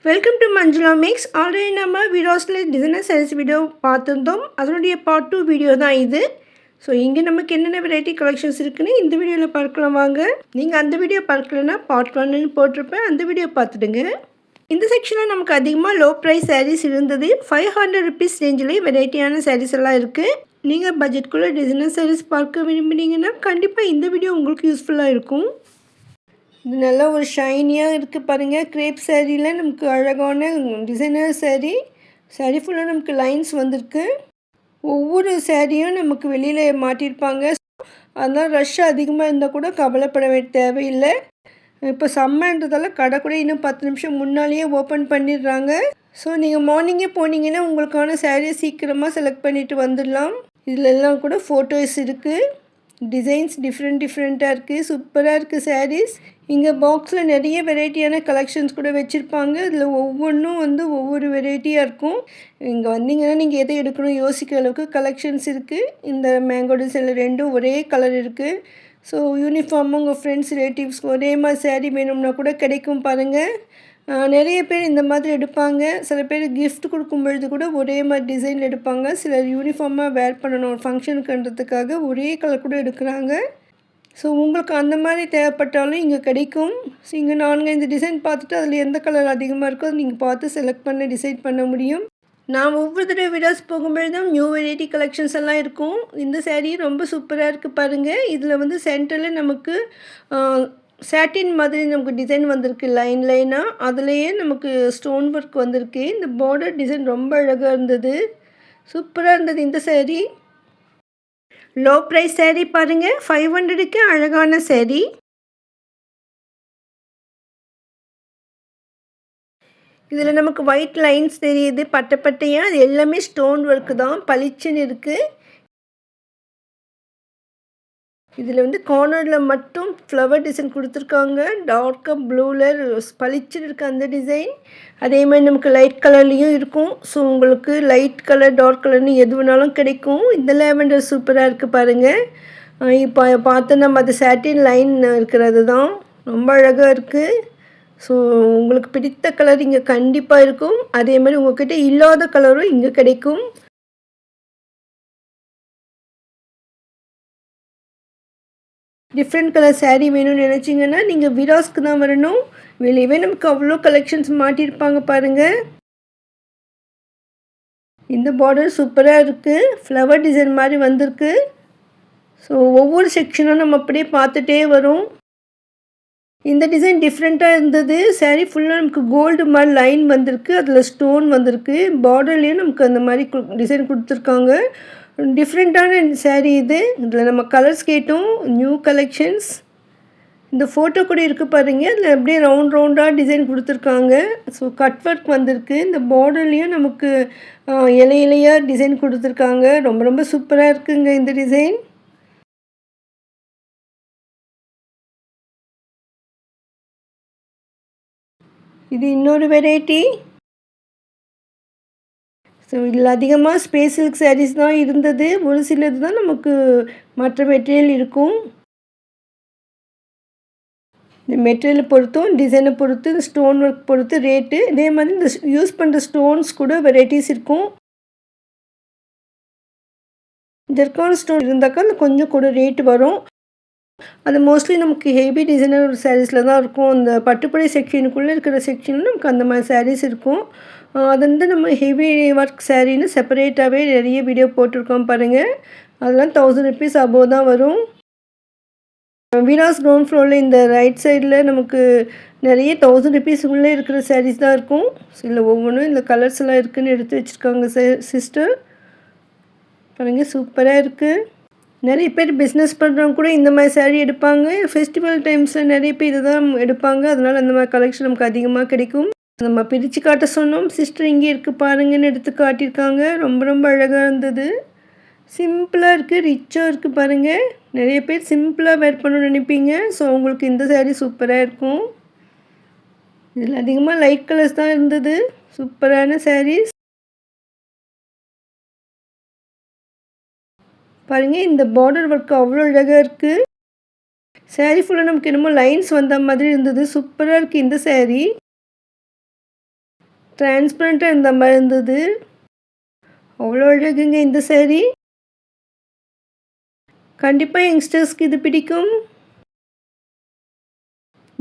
Welcome to Manjula mix. Already நம்ம வீடியோஸில் designer saris video பார்த்துருந்தோம். அதனுடைய பார்ட் 2 வீடியோ தான் இது. ஸோ இங்கே நமக்கு என்னென்ன வெரைட்டி கலெக்ஷன்ஸ் இருக்குன்னு இந்த வீடியோவில் பார்க்கலாம் வாங்க. நீங்கள் அந்த வீடியோ பார்க்கலன்னா பார்ட் 1ன்னு போட்டிருப்பேன், அந்த வீடியோ பார்த்துடுங்க. இந்த செக்ஷனில் நமக்கு அதிகமாக லோ ப்ரைஸ் சாரீஸ் இருந்தது. 500 ருபீஸ் ரேஞ்சிலே வெரைட்டியான சாரீஸ் எல்லாம் இருக்குது. நீங்கள் பட்ஜெட்குள்ளே டிசைனர் சாரீஸ் பார்க்க விரும்புனீங்கன்னா கண்டிப்பாக இந்த வீடியோ உங்களுக்கு யூஸ்ஃபுல்லாக இருக்கும். இது நல்லா ஒரு ஷைனியாக இருக்குது பாருங்கள். க்ரேப் சாரியில் நமக்கு அழகான டிசைனர் சாரீ ஃபுல்லாக நமக்கு லைன்ஸ் வந்திருக்கு. ஒவ்வொரு சாரியும் நமக்கு வெளியில் மாட்டியிருப்பாங்க. அதனால் ரஷ் அதிகமாக இருந்தால் கூட கவலைப்பட தேவையில்லை. இப்போ சம்மன்றதால கடை கூட இன்னும் 10 நிமிஷம் முன்னாலேயே ஓப்பன் பண்ணிடுறாங்க. ஸோ நீங்கள் மார்னிங்கே போனீங்கன்னா உங்களுக்கான சாரியை சீக்கிரமாக செலக்ட் பண்ணிவிட்டு வந்துடலாம். இதில் எல்லாம் கூட ஃபோட்டோஸ் இருக்குது. டிசைன்ஸ் டிஃப்ரெண்ட்டாக இருக்குது. சூப்பராக இருக்குது சாரீஸ். இங்கே பாக்ஸில் நிறைய வெரைட்டியான கலெக்ஷன்ஸ் கூட வச்சுருப்பாங்க. இதில் ஒவ்வொன்றும் ஒவ்வொரு வெரைட்டியாக இருக்கும். இங்கே வந்தீங்கன்னா நீங்கள் எதை எடுக்கணும் யோசிக்கிற அளவுக்கு கலெக்ஷன்ஸ் இருக்குது. இந்த மேங்கோ டிசைனில் ரெண்டும் ஒரே கலர் இருக்குது. ஸோ யூனிஃபார்மாக உங்கள் ஃப்ரெண்ட்ஸ் ரிலேட்டிவ்ஸ்க்கு ஒரே மாதிரி சாரீ வேணும்னா கூட கிடைக்கும் பாருங்கள். நிறைய பேர் இந்த மாதிரி எடுப்பாங்க. சில பேர் கிஃப்ட் கொடுக்கும் பொழுது கூட ஒரே மாதிரி டிசைனில் எடுப்பாங்க. சிலர் யூனிஃபார்மாக வேர் பண்ணணும் ஒரு ஃபங்க்ஷனுக்குன்றதுக்காக ஒரே கலர் கூட எடுக்கிறாங்க. ஸோ உங்களுக்கு அந்த மாதிரி தேவைப்பட்டாலும் இங்கே கிடைக்கும். ஸோ இங்கே நாங்கள் இந்த டிசைன் பார்த்துட்டு அதில் எந்த கலர் அதிகமாக இருக்கோ அதை நீங்கள் பார்த்து செலக்ட் பண்ண டிசைட் பண்ண முடியும். நான் ஒவ்வொரு தடவை வீடியோஸ் போகும்போது தான் நியூ வெரைட்டி கலெக்ஷன்ஸ் எல்லாம் இருக்கும். இந்த சாரீ ரொம்ப சூப்பராக இருக்குது பாருங்கள். இதில் சென்டரில் நமக்கு சாட்டின் மாதிரி நமக்கு டிசைன் வந்திருக்கு லைனாக. அதுலேயே நமக்கு ஸ்டோன் ஒர்க் வந்திருக்கு. இந்த பார்டர் டிசைன் ரொம்ப அழகாக இருந்தது. சூப்பராக இருந்தது இந்த சாரீ. லோ ப்ரைஸ் சாரீ பாருங்கள். 500க்கு அழகான சாரீ. இதில் நமக்கு ஒயிட் லைன்ஸ் தெரியுது பட்டையாக. அது எல்லாமே ஸ்டோன் ஒர்க்கு தான், பளிச்சுன்னு இருக்குது. இதில் கார்னரில் மட்டும் ஃப்ளவர் டிசைன் கொடுத்துருக்காங்க. டார்க்காக ப்ளூவில் பளிச்சுன்னு இருக்குது அந்த டிசைன். அதே மாதிரி நமக்கு லைட் கலர்லேயும் இருக்கும். ஸோ உங்களுக்கு லைட் கலர் டார்க் கலர்னு எது வேணாலும் கிடைக்கும். இந்த லேவெண்டர் சூப்பராக இருக்குது பாருங்கள். இப்போ பார்த்து நம்ம அது சாட்டின் லைன் இருக்கிறது தான் ரொம்ப அழகாக இருக்குது. ஸோ உங்களுக்கு பிடித்த கலர் இங்கே கண்டிப்பாக இருக்கும். அதே மாதிரி உங்கள்கிட்ட இல்லாத கலரும் இங்கே கிடைக்கும். டிஃப்ரெண்ட் கலர் சாரீ வேணும்னு நினச்சிங்கன்னா நீங்கள் விராஸ்க்கு தான் வரணும். வெளியவே நமக்கு அவ்வளோ கலெக்ஷன்ஸ் மாட்டியிருப்பாங்க பாருங்கள். இந்த பார்டர் சூப்பராக இருக்குது. ஃப்ளவர் டிசைன் மாதிரி வந்திருக்கு. ஸோ ஒவ்வொரு செக்ஷனும் நம்ம அப்படியே பார்த்துட்டே வரும். இந்த டிசைன் டிஃப்ரெண்ட்டாக இருந்தது. சாரீ ஃபுல்லாக நமக்கு கோல்டு மாதிரி லைன் வந்திருக்கு. அதில் ஸ்டோன் வந்திருக்கு. பார்டர்லேயும் நமக்கு அந்த மாதிரி டிசைன் கொடுத்துருக்காங்க. டிஃப்ரெண்ட்டான சாரீ இது. இதில் நம்ம கலர்ஸ் கேட்டோம். New collections. இந்த ஃபோட்டோ கூட இருக்குது பாருங்கள். அதில் அப்படியே ரவுண்டாக டிசைன் கொடுத்துருக்காங்க. ஸோ கட் ஒர்க் வந்திருக்கு. இந்த பார்டர்லேயும் நமக்கு இலையாக டிசைன் கொடுத்துருக்காங்க. ரொம்ப சூப்பராக இருக்குங்க இந்த டிசைன். இது இன்னொரு வெரைட்டி. ஸோ இதில் அதிகமாக ஸ்பேஸ் சில்க் சாரீஸ் தான் இருந்தது. ஒரு சிலது தான் நமக்கு மற்ற மெட்டீரியல் இருக்கும். இந்த மெட்டீரியலை பொறுத்தும் டிசைனை பொறுத்து ஸ்டோன் ஒர்க் பொறுத்து ரேட்டு. இதே மாதிரி இந்த யூஸ் பண்ணுற ஸ்டோன்ஸ் கூட வெரைட்டிஸ் இருக்கும். ஜெர்கான் ஸ்டோன் இருந்தாக்கா அது கொஞ்சம் கூட ரேட்டு வரும். அது மோஸ்ட்லி நமக்கு ஹெவி டிசைனர் சாரீஸில் தான் இருக்கும். அந்த பட்டுப்புடவை செக்ஷனுக்குள்ளே இருக்கிற செக்ஷனில் நமக்கு அந்த மாதிரி சாரீஸ் இருக்கும். அது நம்ம ஹெவி ஒர்க் சாரீன்னு செப்பரேட்டாகவே நிறைய வீடியோ போட்டிருக்கோம் பாருங்கள். அதெல்லாம் 1000 ருபீஸ் அபோவ் தான் வரும். வீராஸ் கிரவுண்ட் ஃப்ளோரில் இந்த ரைட் சைடில் நமக்கு நிறைய 1000 ருபீஸ் உள்ளே இருக்கிற சாரீஸ் தான் இருக்கும். இதில் ஒவ்வொன்றும் இந்த கலர்ஸ் எல்லாம் இருக்குதுன்னு எடுத்து வச்சுருக்காங்க சிஸ்டர் பாருங்கள். சூப்பராக இருக்குது. நிறைய பேர் பிஸ்னஸ் பண்ணுறவங்க கூட இந்த மாதிரி சாரீ எடுப்பாங்க. ஃபெஸ்டிவல் டைம்ஸில் நிறைய பேர் இதை தான் எடுப்பாங்க. அதனால் அந்த மாதிரி கலெக்ஷன் நமக்கு அதிகமாக கிடைக்கும். நம்ம பிரித்து காட்ட சொன்னோம். சிஸ்டர் இங்கே இருக்குது பாருங்கன்னு எடுத்து காட்டியிருக்காங்க. ரொம்ப அழகாக இருந்தது. சிம்பிளாக இருக்குது, ரிச்சாக இருக்குது பாருங்கள். நிறைய பேர் சிம்பிளாக வேர் பண்ணணும்னு நினைப்பீங்க. ஸோ உங்களுக்கு இந்த சாரீ சூப்பராக இருக்கும். இதில் அதிகமாக லைட் கலர்ஸ் தான் இருந்தது. சூப்பரான சாரீஸ் பாருங்கள். இந்த பார்டர் ஒர்க் அவ்வளோ அழகாக இருக்குது. சாரீ ஃபுல்லாக நமக்கு என்னமோ லைன்ஸ் வந்த மாதிரி இருந்தது. சூப்பராக இருக்குது இந்த சாரீ. டிரான்ஸ்பரண்ட்டாக இந்த மாதிரி இருந்தது. அவ்வளோ அழகுங்க இந்த சாரீ. கண்டிப்பாக யங்ஸ்டர்ஸ்க்கு இது பிடிக்கும்.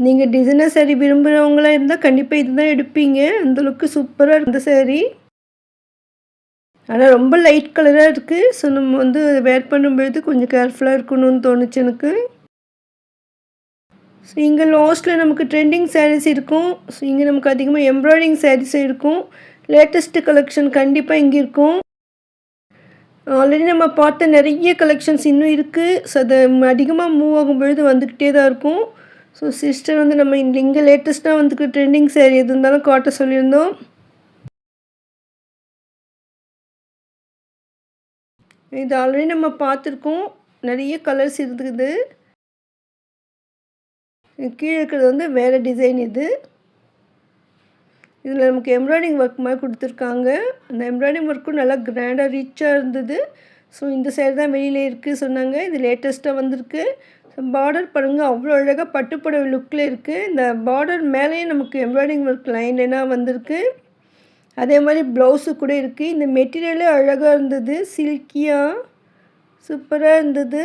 நீங்கள் டிசைனர் சாரீ விரும்புகிறவங்களாக இருந்தால் கண்டிப்பாக இது தான் எடுப்பீங்க. அந்தளவுக்கு சூப்பராக இருந்த சாரீ. ஆனால் ரொம்ப லைட் கலராக இருக்குது. ஸோ நம்ம வந்து வேர் பண்ணும்பொழுது கொஞ்சம் கேர்ஃபுல்லாக இருக்கணும்னு தோணுச்சு எனக்கு. ஸோ இங்கே லாஸ்ட்டில் நமக்கு ட்ரெண்டிங் சாரீஸ் இருக்கும். ஸோ இங்கே நமக்கு அதிகமாக எம்ப்ராய்டிங் சாரீஸும் இருக்கும். லேட்டஸ்ட்டு கலெக்ஷன் கண்டிப்பாக இங்கே இருக்கும். ஆல்ரெடி நம்ம பார்த்த நிறைய கலெக்ஷன்ஸ் இன்னும் இருக்குது. ஸோ அது அதிகமாக மூவ் ஆகும்பொழுது வந்துக்கிட்டே தான் இருக்கும். ஸோ சிஸ்டர் வந்து நம்ம இங்கே லேட்டஸ்ட்டாக வந்துக்கு ட்ரெண்டிங் சாரீ எது இருந்தாலும் காட்ட சொல்லியிருந்தோம். இது ஆல்ரெடி நம்ம பார்த்துருக்கோம். நிறைய கலர்ஸ் இருக்குது. கீழே இருக்கிறது வந்து வேறு டிசைன் இது. இதில் நமக்கு எம்ப்ராய்டிங் ஒர்க் மாதிரி கொடுத்துருக்காங்க. அந்த எம்ப்ராய்டிங் ஒர்க்கும் நல்லா கிராண்டாக ரிச்சாக இருந்தது. ஸோ இந்த சைடு தான் வெளியில் இருக்குது சொன்னாங்க. இது லேட்டஸ்ட்டாக வந்திருக்கு. ஸோ பார்டர் பாருங்கள், அவ்வளோ அழகாக பட்டுப்புடவை லுக்கில் இருக்குது. இந்த பார்டர் மேலேயே நமக்கு எம்ப்ராய்டிங் ஒர்க் லைனாக வந்திருக்கு. அதே மாதிரி ப்ளவுஸு கூட இருக்குது. இந்த மெட்டீரியலே அழகாக இருந்தது. சில்கியாக சூப்பராக இருந்தது.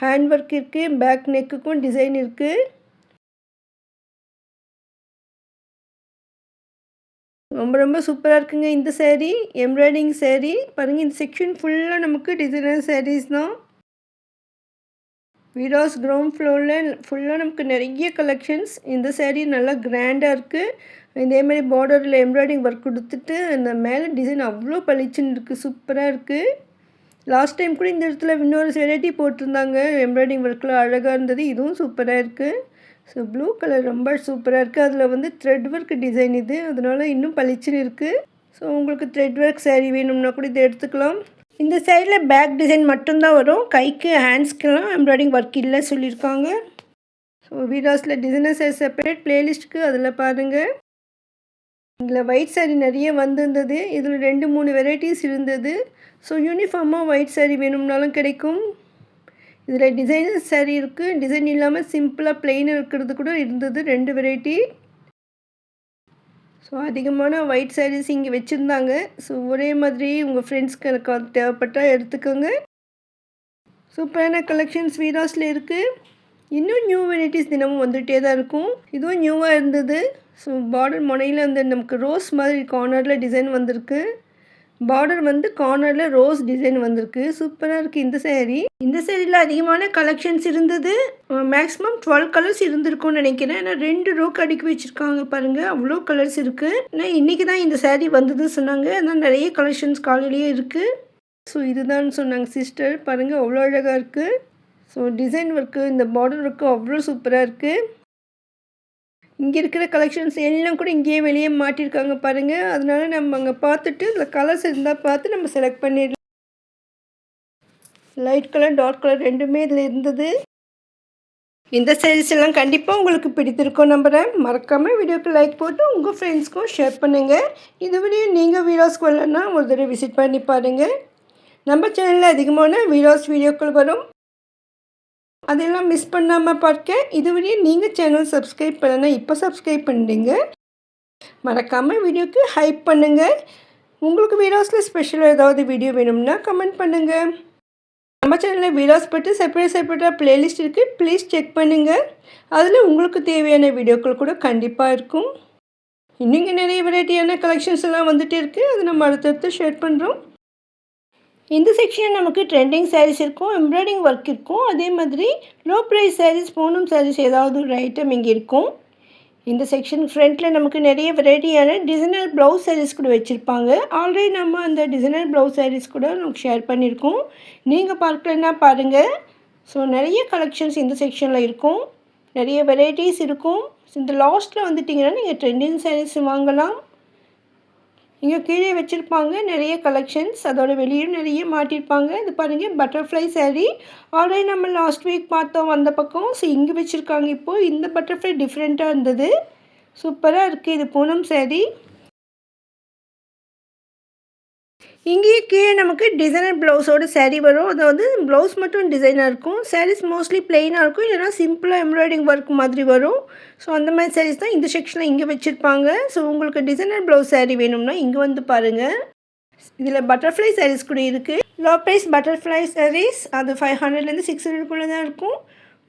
ஹேண்ட் ஒர்க் இருக்குது. பேக் நெக்குக்கும் டிசைன் இருக்குது. ரொம்ப ரொம்ப சூப்பராக இருக்குங்க இந்த சாரீ. எம்ப்ராய்டிங் சாரீ பாருங்கள். இந்த செக்ஷன் ஃபுல்லாக நமக்கு டிசைனர் சாரீஸ் தான். வீடாஸ் கிரவுண்ட் ஃப்ளோரில் ஃபுல்லாக நமக்கு நிறைய கலெக்ஷன்ஸ். இந்த சாரீ நல்லா கிராண்டாக இருக்குது. இதேமாதிரி பார்டரில் எம்ப்ராய்டிங் ஒர்க் கொடுத்துட்டு அந்த மேலே டிசைன் அவ்வளோ பளிச்சுன்னு இருக்குது. சூப்பராக இருக்குது. லாஸ்ட் டைம் கூட இந்த இடத்துல இன்னொரு வெரைட்டி போட்டிருந்தாங்க. எம்ப்ராய்டிங் ஒர்க்கில் அழகாக இருந்தது. இதுவும் சூப்பராக இருக்குது. ஸோ ப்ளூ கலர் ரொம்ப சூப்பராக இருக்குது. அதில் வந்து த்ரெட் ஒர்க் டிசைன் இது. அதனால் இன்னும் பளிச்சுன்னு இருக்குது. ஸோ உங்களுக்கு த்ரெட் ஒர்க் சாரீ வேணும்னா கூட இதை எடுத்துக்கலாம். இந்த சைடில் பேக் டிசைன் மட்டும்தான் வரும். கைக்கு ஹேண்ட்ஸ்க்கெலாம் எம்ப்ராய்டிங் ஒர்க் இல்லை சொல்லியிருக்காங்க. ஸோ வீடாஸில் டிசைனர் சாரீ செப்பரேட் ப்ளேலிஸ்ட்டுக்கு அதில் பாருங்கள். இதில் ஒயிட் சாரீ நிறைய வந்திருந்தது. இதில் 2-3 வெரைட்டிஸ் இருந்தது. ஸோ யூனிஃபார்மாக ஒயிட் சாரீ வேணும்னாலும் கிடைக்கும். இதில் டிசைனர் சாரீ இருக்குது. டிசைன் இல்லாமல் சிம்பிளாக ப்ளெயின் இருக்கிறது கூட இருந்தது. 2 வெரைட்டி. ஸோ அதிகமான ஒயிட் சாரீஸ் இங்கே வச்சுருந்தாங்க. ஸோ ஒரே மாதிரி உங்கள் ஃப்ரெண்ட்ஸ்க்கு எனக்கு தேவைப்பட்டால் எடுத்துக்கோங்க. சூப்பரான கலெக்ஷன்ஸ் வீடாஸில் இருக்குது. இன்னும் நியூ வெரைட்டிஸ் தினமும் வந்துகிட்டே தான் இருக்கும். இதுவும் நியூவாக இருந்தது. ஸோ பார்டர் முனையில் வந்து நமக்கு ரோஸ் மாதிரி கார்னரில் டிசைன் வந்திருக்கு. பார்டர் வந்து கார்னரில் ரோஸ் டிசைன் வந்திருக்கு. சூப்பராக இருக்குது இந்த சாரீ. இந்த சாரியில் அதிகமான கலெக்ஷன்ஸ் இருந்தது. மேக்ஸிமம் 12 கலர்ஸ் இருந்திருக்கும்னு நினைக்கிறேன். ஏன்னா 2 ரோக்கு அடுக்கி வச்சுருக்காங்க பாருங்கள். அவ்வளோ கலர்ஸ் இருக்குது. ஆனால் இன்றைக்கி தான் இந்த சாரீ வந்ததுன்னு சொன்னாங்க. அதனால் நிறைய கலெக்ஷன்ஸ் காலையிலேயே இருக்குது. ஸோ இதுதான் சொன்னாங்க சிஸ்டர். பாருங்கள் அவ்வளோ அழகாக இருக்குது. ஸோ டிசைன் ஒர்க்கு இந்த பார்டர் ஒர்க்கு அவ்வளோ சூப்பராக இருக்குது. இங்கே இருக்கிற கலெக்ஷன்ஸ் எல்லாம் கூட இங்கேயே வெளியே மாட்டியிருக்காங்க பாருங்கள். அதனால நம்ம அங்கே பார்த்துட்டு இதில் கலர்ஸ் இருந்தால் பார்த்து நம்ம செலக்ட் பண்ணிடலாம். லைட் கலர் டார்க் கலர் ரெண்டுமே இதில் இருந்தது. இந்த சாரீஸ் எல்லாம் கண்டிப்பாக உங்களுக்கு பிடித்திருக்கும் நம்புகிறேன். மறக்காமல் வீடியோக்கு லைக் போட்டு உங்கள் ஃப்ரெண்ட்ஸ்க்கும் ஷேர் பண்ணுங்கள். இதுவரையும் நீங்கள் வீடியோஸ்க்கு வரலன்னா ஒரு தடவை விசிட் பண்ணி பாருங்கள். நம்ம சேனலில் அதிகமான வீடியோக்கள் வரும். அதெல்லாம் மிஸ் பண்ணாமல் பார்க்க இதுவரையும் நீங்கள் சேனல் சப்ஸ்கிரைப் பண்ணனா இப்போ சப்ஸ்கிரைப் பண்ணிடுங்க. மறக்காமல் வீடியோக்கு ஹைப் பண்ணுங்கள். உங்களுக்கு வீடியோஸில் ஸ்பெஷலாக ஏதாவது வீடியோ வேணும்னா கமெண்ட் பண்ணுங்கள். நம்ம சேனலில் வீடியோஸ் பற்றி செப்பரேட்டாக ப்ளேலிஸ்ட் இருக்குது. ப்ளீஸ் செக் பண்ணுங்கள். அதில் உங்களுக்கு தேவையான வீடியோக்கள் கூட கண்டிப்பாக இருக்கும். இன்னும் இங்கே நிறைய வெரைட்டியான கலெக்ஷன்ஸ் எல்லாம் வந்துகிட்டே இருக்குது. அது நம்ம அடுத்தடுத்து ஷேர் பண்ணுறோம். இந்த செக்ஷன் நமக்கு ட்ரெண்டிங் சாரீஸ் இருக்கும். எம்ப்ராய்டிங் ஒர்க் இருக்கும். அதே மாதிரி லோ ப்ரைஸ் சாரீஸ், பூனம் சாரீஸ் ஏதாவது ஒரு ஐட்டம் இங்கே இருக்கும். இந்த செக்ஷன் ஃப்ரண்ட்டில் நமக்கு நிறைய வெரைட்டியான டிசைனர் ப்ளவுஸ் சாரீஸ் கூட வச்சுருப்பாங்க. ஆல்ரெடி நம்ம அந்த டிசைனர் ப்ளவுஸ் சாரீஸ் கூட நமக்கு ஷேர் பண்ணியிருக்கோம். நீங்கள் பார்க்கலன்னா பாருங்கள். ஸோ நிறைய கலெக்ஷன்ஸ் இந்த செக்ஷனில் இருக்கும். நிறைய வெரைட்டிஸ் இருக்கும். இந்த லாஸ்ட்டில் வந்துட்டிங்கன்னா நீங்கள் ட்ரெண்டிங் சாரீஸ் வாங்கலாம். இங்கே கீழே வச்சுருப்பாங்க நிறைய கலெக்ஷன்ஸ். அதோட வெளியும் நிறைய மாட்டியிருப்பாங்க. இது பாருங்கள் பட்டர்ஃப்ளை சாரீ. ஆல்ரெடி நம்ம லாஸ்ட் வீக் பார்த்தோம் அந்த பக்கம். ஸோ இங்கே வச்சுருக்காங்க. இப்போது இந்த பட்டர்ஃப்ளை டிஃப்ரெண்ட்டாக இருந்தது. சூப்பராக இருக்குது. இது பூனம் சாரீ. இங்கேயே கீழே நமக்கு டிசைனர் ப்ளவுஸோட saree வரும். அது வந்து ப்ளவுஸ் மட்டும் டிசைனாக இருக்கும். சாரீஸ் மோஸ்ட்லி ப்ளெயினாக இருக்கும், இல்லைனா சிம்பிளாக எம்ப்ராய்டிங் ஒர்க் மாதிரி வரும். ஸோ அந்த மாதிரி சாரீஸ் தான் இந்த செக்ஷனில் இங்கே வச்சுருப்பாங்க. ஸோ உங்களுக்கு டிசைனர் ப்ளவுஸ் saree வேணும்னா இங்கே வந்து பாருங்கள். இதில் பட்டர்ஃப்ளை சாரீஸ் கூட இருக்குது. லோ ப்ரைஸ் பட்டர்ஃப்ளை சாரீஸ் அது 500லேருந்து 600க்குள்ளே தான் இருக்கும்.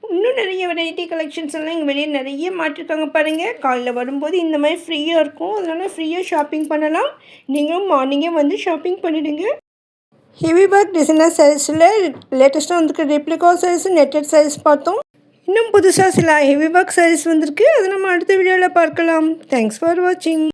இன்னும் நிறைய வெரைட்டி கலெக்ஷன்ஸ் எல்லாம் இங்கே வெளியே நிறைய மாட்டிருக்காங்க பாருங்கள். காலையில் வரும்போது இந்த மாதிரி ஃப்ரீயாக இருக்கும், அதனால் ஃப்ரீயாக ஷாப்பிங் பண்ணலாம். நீங்களும் மார்னிங்கே வந்து ஷாப்பிங் பண்ணிவிடுங்க. ஹெவி ஒர்க் டிசைனர் சாரீஸில் லேட்டஸ்ட்டாக வந்துருக்க ரெப்ளிகா சாரீஸ், நெட்டட் சாரீஸ் பார்த்தோம். இன்னும் புதுசாக சில ஹெவி ஒர்க் சாரீஸ் வந்திருக்கு. அதை நம்ம அடுத்த வீடியோவில் பார்க்கலாம். தேங்க்ஸ் ஃபார் வாட்சிங்.